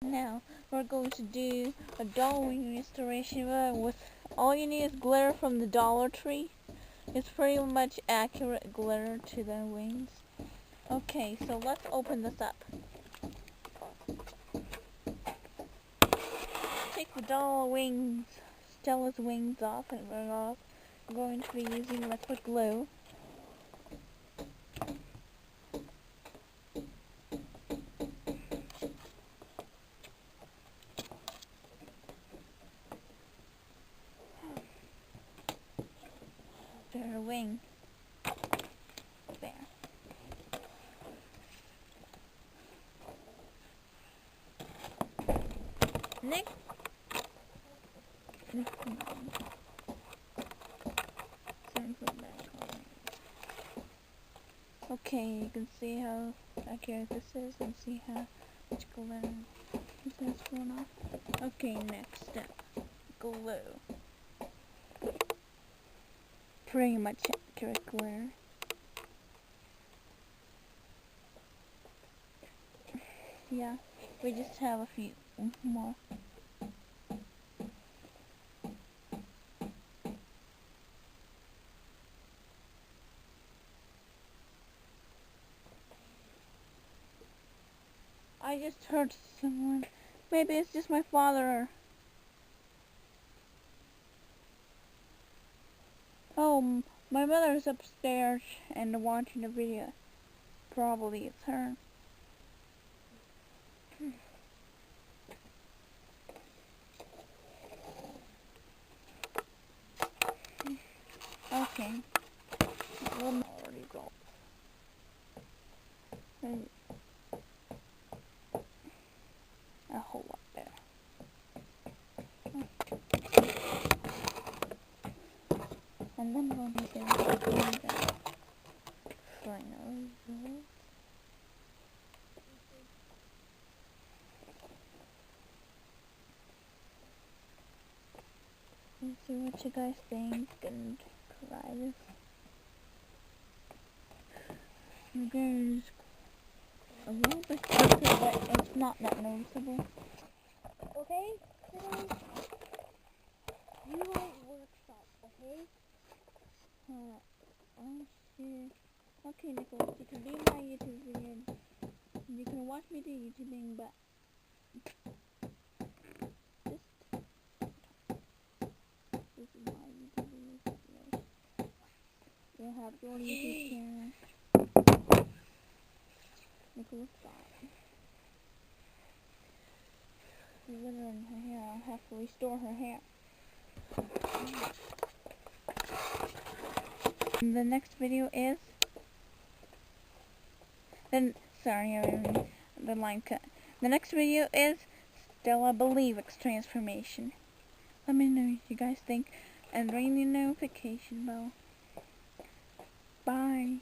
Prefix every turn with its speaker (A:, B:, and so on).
A: Now we're going to do a doll wing restoration with all you need is glitter from the Dollar Tree. It's pretty much accurate glitter to the wings. Okay, so let's open this up. Take the doll wings, Stella's wings off, and we're going to be using liquid glue. To her wing. There. Next. Okay, you can see how accurate this is and see how much glitter is going off. Okay, next step. Glue. Pretty much accurate glitter. Yeah, we just have a few more. I just heard someone. Maybe it's just my father. Oh, my mother's upstairs and watching a video. Probably it's her. Okay. One already go. A whole lot better. And then we'll be doing the final result. Let's see what you guys think and try this. There's a little bit thicker, but it's not that noticeable. Okay, today you like workshop, okay? Oh shit. Okay, Nicholas, you can be in my YouTube video. You can watch me do YouTubing, but this is my YouTube video. You'll have your YouTube channel. Nicholas Scott. Glitter in her hair. I'll have to restore her hair. And the next video is the line cut. The next video is Stella believix transformation. Let me know what you guys think and ring the notification bell. Bye.